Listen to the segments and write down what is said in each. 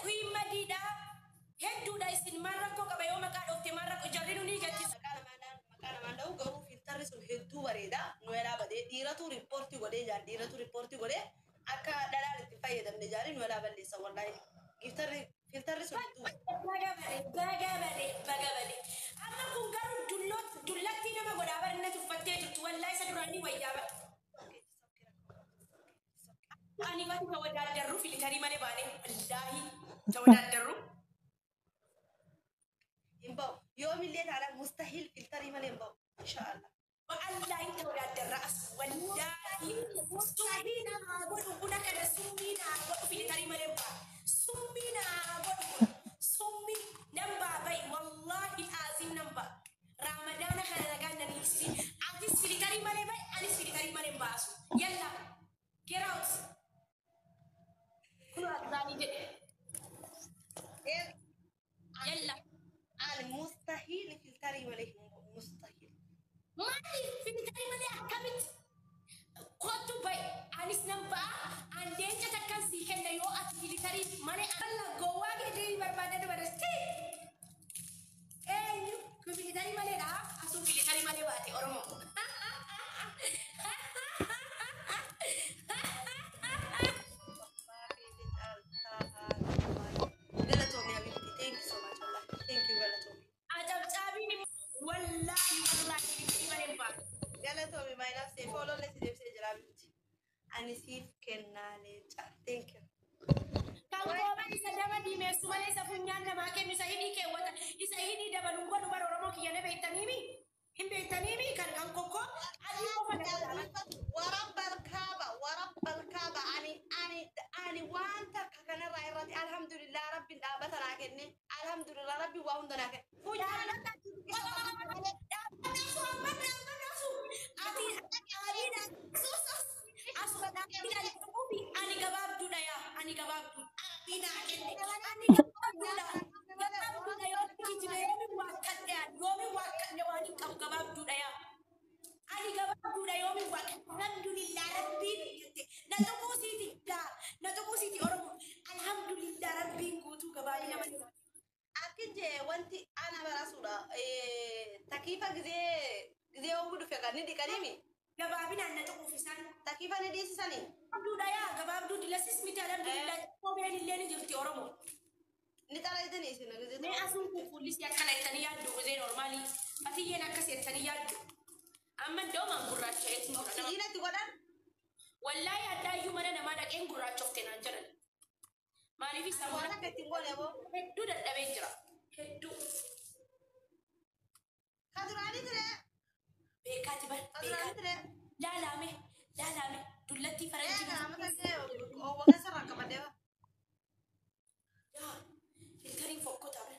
Queen Madida, head to dice in Marco, Cabayoma of the Marco Jarini. Hedduu bareeda nuera bade dhiiratu report godhe jaan dhiiratu report godhe akka dhalaan itti fayyadamne jaari nuera balleessa wallahi filtarri sun bagabale amma kun garuu dullatti nama godhaa barna tuffattee jirtu wallahi isa duraanii wayyaa bara ani waan tawaddaarru filtarii malee baane wallahi tawaddaarru imbao yoomillee taala mustahil filtarii malee imbao inshallah والله انت ولاد الراس والله سمينا قولوا كذا سمينا قولوا في كريمه لمبا سمينا قولوا سمي نمبا باي والله العظيم نمبا رمضان كان لقانا نيسي عندي في كريمه لمبا انا في كريمه لمبا يلا كراوس كل اذاني يلا المستحيل في الكريمه لمبا مستحيل مالي في الكلمة اللي حكمت قلت باي أنيس نبأ عندين جتكن سيكن يو أتفيلي كريم مالي أنا جواك دي بربادة برستي إيه في الكلمة اللي لا أسوي في الكلمة اللي باتي أرمو Anisif kenalecha. Thank you. Kalau kau bisa dapat di mes, mana isa punya nama ke bisa ini ke wata isa ini dapat nunggu baru orang mau kian beitan ini kan kang koko. Adi mau pada warab berkaba ani wanta kakana rairati alhamdulillah rabbil abata rakenni alhamdulillah rabbi wa undana ke. Takifa gede ogudu fekani di kalimi gababina na to ofisan takifa ne desi sani abdu daya gababdu dilasis mita alhamdulillah ko be ni leni jirti oromo ni tara idani sina gede ne asun ku police ya kala itani ya do ze normally ati yena kase itani ya do amma do man gurrace eti ina ti godan wallahi adda yu mana na mada en gurrace ofte nan jaran mani fi sabona ke tingole bo heddu da dabe jira heddu kadurani tire bekati bar kadurani tire la lame dullati faranji na mata ke o waka sarra kamade ba ya filtering fokko tabe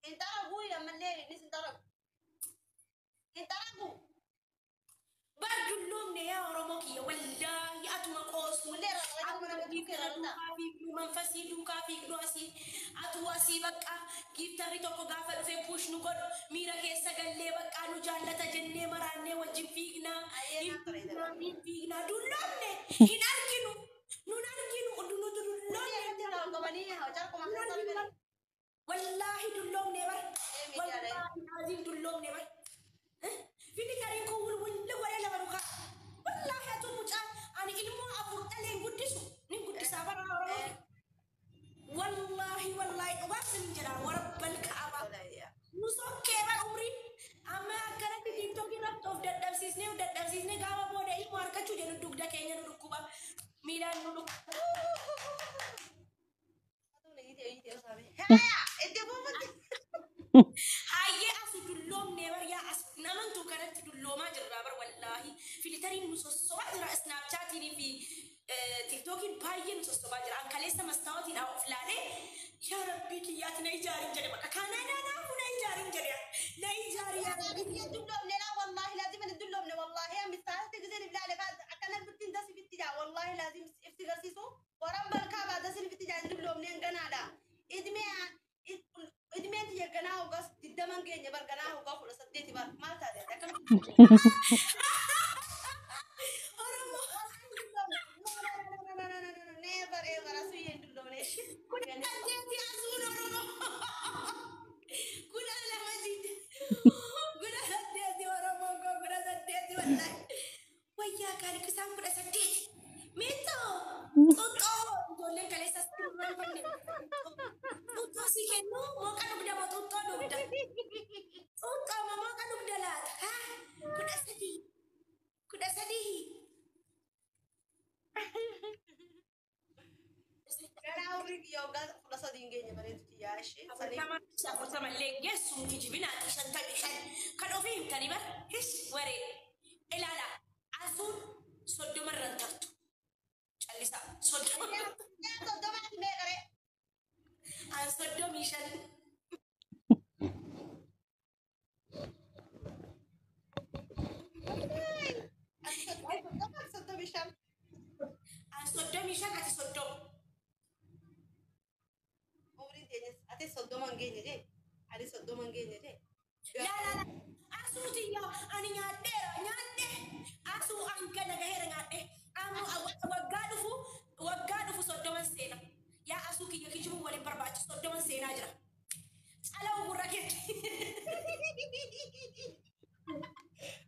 intara bui ya malle ni sintara bar dullum ne ya oromo ki wallahi atuma qos mulle ra man fasidu kafi doasi atuwasi baqqa giftari tokko gafa fe push nu god mira ke sagalle baqqa nu jallata jenne maranne wajin fiigna dullonne hinarkinu udunu dullonne wallahi dullonne bar wallahi azim dullonne bar fini kari ko wulwulle wala baruka wallahi atu muta ani ilmu abu talen guddisu nin guddisa bara wallahi wasin jira warabbal kaaba musokke ba umri amma kana di tiktok ina of dadabsisne gawa boda ilmu arkachu jenu dugda kenya dukuba milan nulu haye asu dullom ne bar ya as naman to kanati dulloma jirra bar wallahi filtarin musosso adra snapchat ni fi tiktok bayin musosso bajira an kalesa mastawati da oflale ya rabbi ki ya tnaijarin jare baka kana na naijarin jare naijaria dullom ne la wallahi lazim dullom ne wallahi am bistahat gzir bilal bad akana bitin das bitija wallahi lazim iftigarsiso waram balka bad das bitija dullom ne ganada idme tiya ganao gas didaman genya bar ganao ga khula sadeti bar malta de kan ya kali kesan kuda sedih. Mito. Toto. Ijoolleen kaleessa sirnaan fanne. Toto si kennu moo kan dugda moo toto dugda. Toto moo kan dugda laata. Ha? Kuda sedih. Kuda sedih. Karena umri yoga kuda sedih gini bareedu ya shi. Sama lengge sunti jibinaati shan kan ofii himtanii bar his waree ilaala asuun soddoma irraan tartu callisa soddoma ati meeqare an soddomii shan an soddomii shan ati soddoma umriin teenyas ati soddoma hin geenye jee ati soddoma hin geenye jee la asuuti yaa ani nyaadhe asuu an gana gaheera nyaadhe amma waggaa dhufu soddoman seena yaa asuu kiyya kijibu waliin barbaachisu soddoman seenaa jira calawu gurra keetti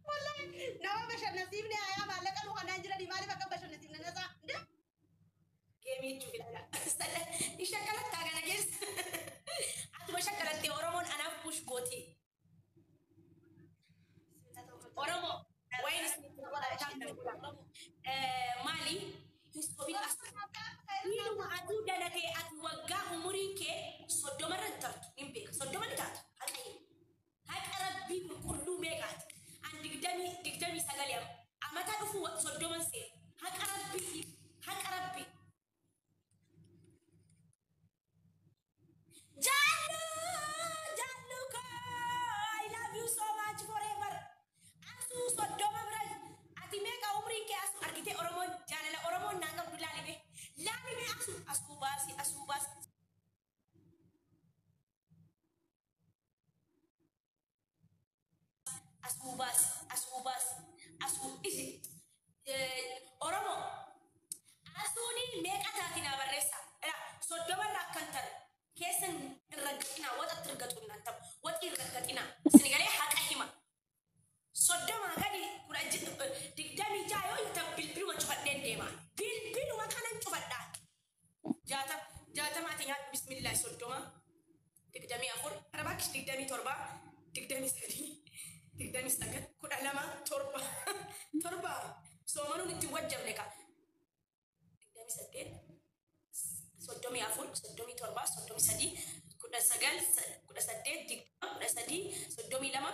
wallahi nama bashannasiifne ayaa maallaqa nu kanaan jiranii maaliif akka bashannasiifne nasaa geemii jubila ishakkalattaa gana keessa atuma shakkalattee oromoon anaaf bush gootii Oromo, wain Mali, history as. Ini atu dana ke atu wagga umuri ke sodoma rentar nimbe sodoma nitat. Hai Arabi kullu megat. An digdami sagaliam. Amata dufu sodoma se. Hai Arabi. Jallu ko. I love you so much forever. Soddoma biral ati meeqa umriin kee as argite oromoon jaalala oromoon naan qabdu laalibe asuu baasi isi oromoo asuuni meeqa taati naa barreessa soddoma irraa akkan tare keessan irra gaxinaa waxatti irgatu naan ta'u waxi irra gaxinaa sinigalee haqa hima soddoma gadi kudha digdami jaayoo yootaan bilbiluma cufadheen deema bilbiluma kanan cufadhaa jaatamaati nyaadhu bismillah soddoma digdamii afur arabaakish digdamii torba digdamii sadii digdamii sagal kudha lama torba soomanuun itti wajjabne ka digdamii saddeet soddomii afur soddomii torba soddomii sadii kudha sagal kudha saddeet digdama kudha sadii soddomii lama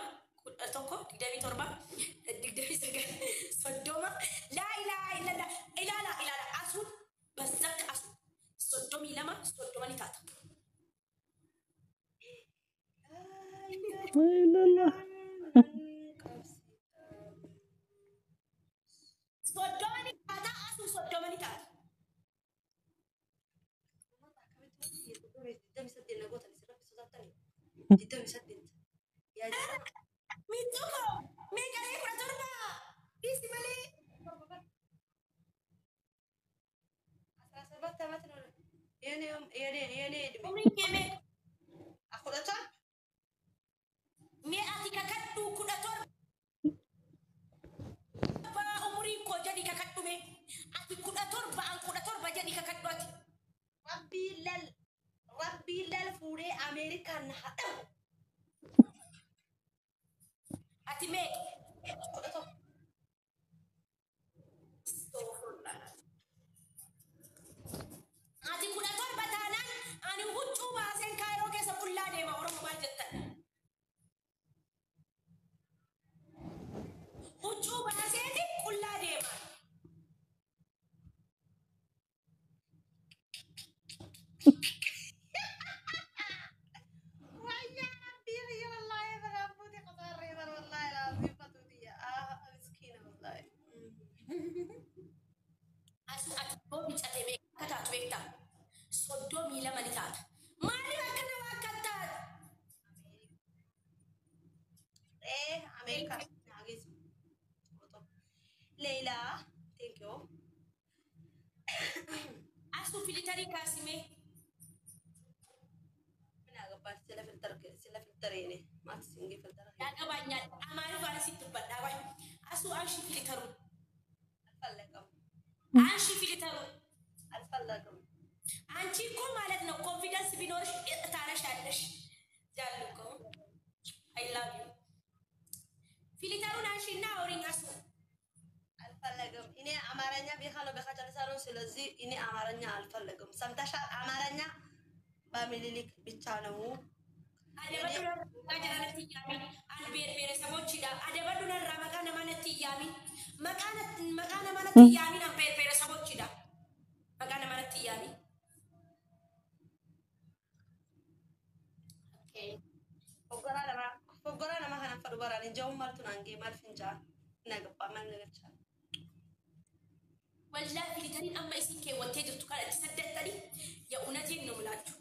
toko digdamii torba digdamii sagal soddoma laa ilaala asuun bazzakka asuun soddomii lama soddoma ni taata. Soddoma ni taata asuun soddoma ni taata. Mituko, meeqalee kudha torba dhiisi malee. Asraa sabatti amatti nolaa. Umriin kee meeqa? Kudha torba. Mee ati kakadhu kudha torba. Umriin koo jedhi kakadhu mee. Ati kudha torba an kudha torba jedhi kakadhu ati. Rabbii lal fuudhee Ameerikaan haadhamu. Ati mee ati kudha torba taanaan ani huccuu baaseen kaayiroo keessa qullaa deema oromoo maal jettan huccuu baaseeti qullaa deema soddomii lama ni taata. Maaliif akkana waa akka taata? Ameerikaa naageessu. Leelaa, thank you. Asuu filitarii kaasimee. Minaa gabbaa sila filtareene. Maati singi filtara. Yaa qabaa nyaadha. Amaanii waan asitti dubbadhaa wayi. Asuu ashii filitaru. አንቺ ፊልተሩ አልፈለግም። አንቺ እኮ ማለት ነው ኮንፊደንስ ቢኖርሽ ታነሻለሽ። ጃሉኮ አይ ላቭ ዩ ፊልተሩን አንሺና አውሪኛስ አልፈለግም። እኔ አማርኛ ቢኻሎ በካጨርሳለሁ። ስለዚህ እኔ አማርኛ አልፈለግም። ሰምተሻል? አማርኛ በሚሊሊክ ብቻ ነው። ብሔረሰቦች አደበዱን ራ መቃነ ማለት ያሚ መቃነ ማለት ያሚ ነው። ብሔረሰቦች መቃነ ማለት ያሚ ፎጎራ ለማ ከናን ፈዱ በራን እንጀውን ማልቱን አንጌ ማልፍንጫ ነገባ ማንገቻ ወላ ፊሊተሪን አማ ኢሲኬ ወቴ ጅርቱ ካለ ተሰደተኒ የእውነቴን ነው ምላችሁ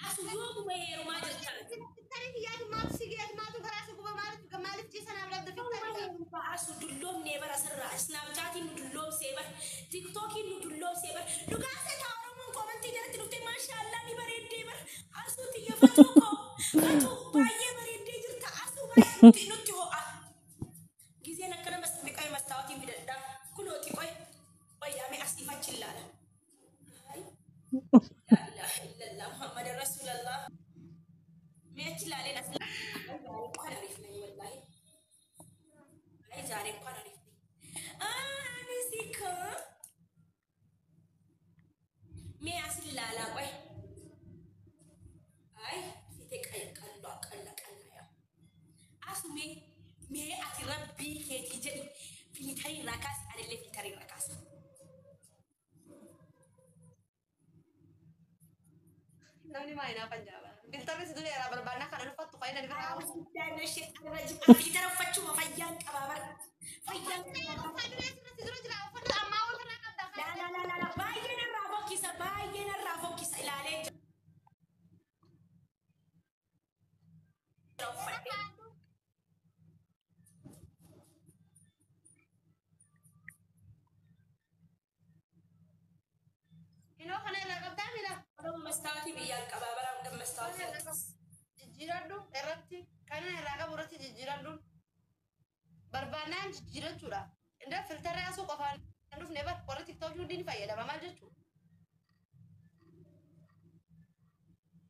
አሱዮ ወይሩ ማጀታል ተሪፍ ያድ ማት ሲገት ማቱ ከራሱ ጉባ ማለት ጂሰና ብለብ ፊት አሱ ዱሎም ኔበር አሰራ ስናፕቻት ዱሎም ሴበር ቲክቶክ ዱሎም ሴበር ዱጋሰ ታውሩን ኮመንት ይደርት ዱቴ ማሻአላ ሊበሬ ዴበር አሱ ትየፈቶኮ ፈቱ ባየ በሬ ዴጅርታ አሱ ባየ ኑት ሆአ ጊዜ ነከረ መስጥቆይ መስታወት ይደዳ ኩሎቲ ቆይ ወያሜ አስቲፋችላላ አይ محمد رسول الله ميتي لا لين أصلا أنا عرفني والله أي زاري أنا عرفني نسيكا مي أصل لا لا وي أي فيتك أي كلا كلا كلا يا أسمي مي أتربي كي تجري في تاري ركاس على اللي في تاري ركاس Namni main apa Jawa? Kita wis dulu ya berbana karena lupa tuh kayak dari berapa. Dan shit ada juga kita dapat cuma fayang kabar. Fayang la bayen rafo kisa ilale. Ino kana rakab tamira. Mastawati biyan kababaram gam mastawati jijjiradhu irratti kana irraa qabu irratti jijjiradhu barbaannaan jijjiirachuudha. Inda filtara asuu qofaan dhufne bar warra tiktookii hundi ni fayyadama maal jechuu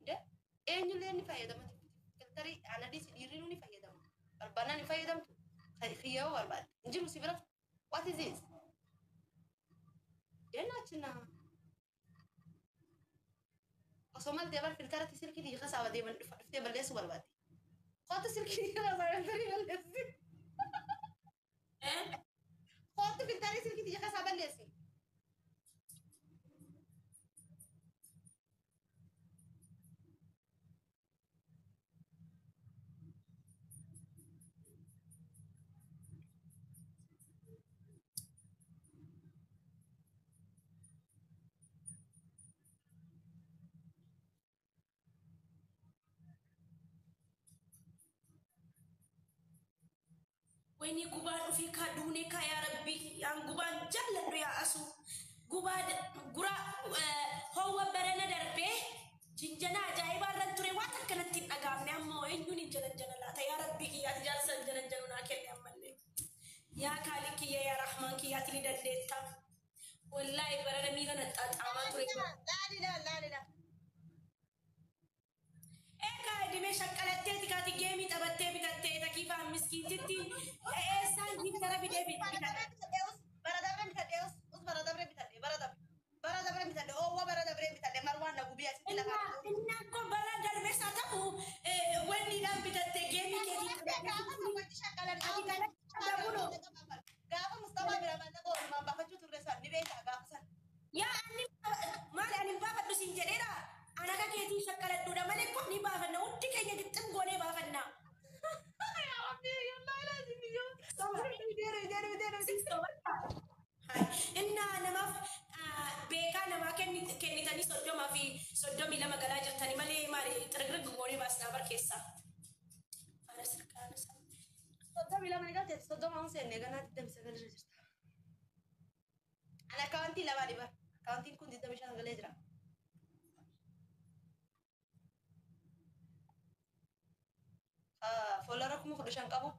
de eenyullee ni fayyadama filtarii anadii si dhiirriinuu ni fayyadama barbaannaan ni fayyadamtu khiyyoo barbaadde injiru si bira what is this jennaachina Somal dia filter silki di khasa wadi man dufte balle su balbati khot silki di khasa wadi balle si khot filter silki di khasa balle si Wini gubaan ofii kaduune ka yaa rabbi yaan gubaan jaalladhu yaa asu gubaa gura howwa barana darbee jinjana ajaa'ibaa irra ture waan akkanatti hin dhagaamne ammoo eenyuun hin jalanjana laata yaa rabbi kiyyaati jaarsan jalanjanu naa kenne ammallee yaa kaali kiyya yaa rahmaan kiyyaati ni dandeetta wallaahi barana miira naxxaaxaamaa ture laalidha Dime shakalattee tikaati geemii taphattee bitattee takiifaa miskiintitti eessaan giftara fidee bitadhe baradabre bitadhe oowwa baradabre bitadhe marwaan na gubii asitti lafa inni akko baradarbe saa ta'u wanniidhaan bitattee geemii keetii gaafa Mustapha bira banda oolmaan baafachuu turre san ni beekaa gaafa san yaa anni maali ani baafadhu siin jedheedha Anaka keetii shakkaladhuudha malee kun ni baafanna hundi keenya gixxin goonee baafanna. Innaa namaaf beekaa namaa kennitanii soddomaa fi soddomii lama galaa jirtanii malee maali xirigirri goonee baasnaa barkeessa. Soddomii lama ni galteetti soddoma on seennee ganaa digdamii sagal irra jirta. Ani akkaawwantii lamaa dhiba. Akkaawwantiin kun digdamii shan galee jira. Folara kuma kudashan kabu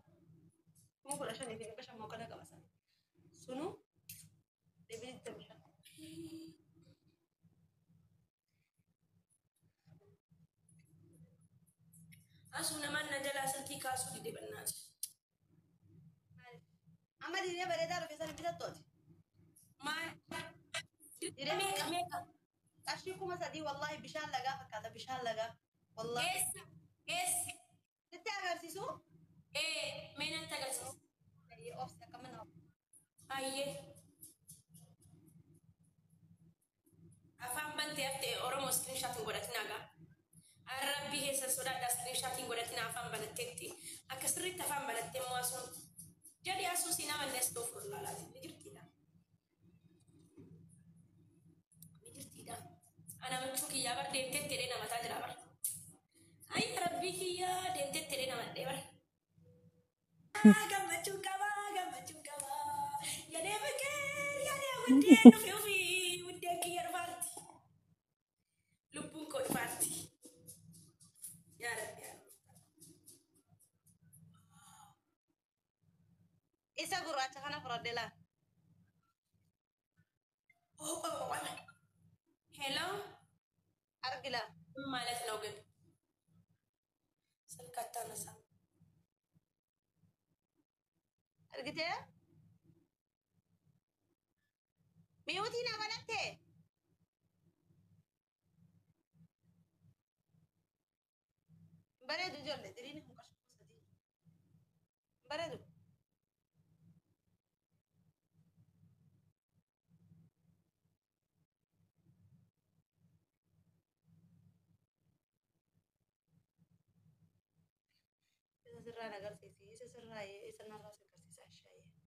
kuma kudashan ifi kashan mau kana kamasan sunu Asuna man najala silki kasu di bannati. Amma dirinya beredar bisa lebih tot. Man. Dirinya meka. Kashiku masa di wallahi bishan laga kata bishan laga. Wallahi. Yes. Nanti agar sisu? Mana tagar sisu? Dari off ya kaman off. Aye. Afam banti afte oromo screenshot ngodatina. Arabbi hesa soda da screenshot ngodatina afam banatetti. Akasri tafam banatte muasun. Jadi asus ina man nesto furla lazim mijirtida. Mijirtida. Ana mencuki ya bar dente tere na mata jara bar. Ay Rabbi kiya dente tere na mata bar. Gammachu kaba. Ya de beker ya de wende no fi wende ki yar parti. Lubun ko parti. Ya Rabbi. Isa gurracha kana frodela. Oh. Hello? Argila. Malat login. Salkata nasa. Argite? Miyuti na balante. Baredu jolle, dirini mukash kusadi. Baredu. Isa sirra nagar sisi, isa sirra ye, isa narra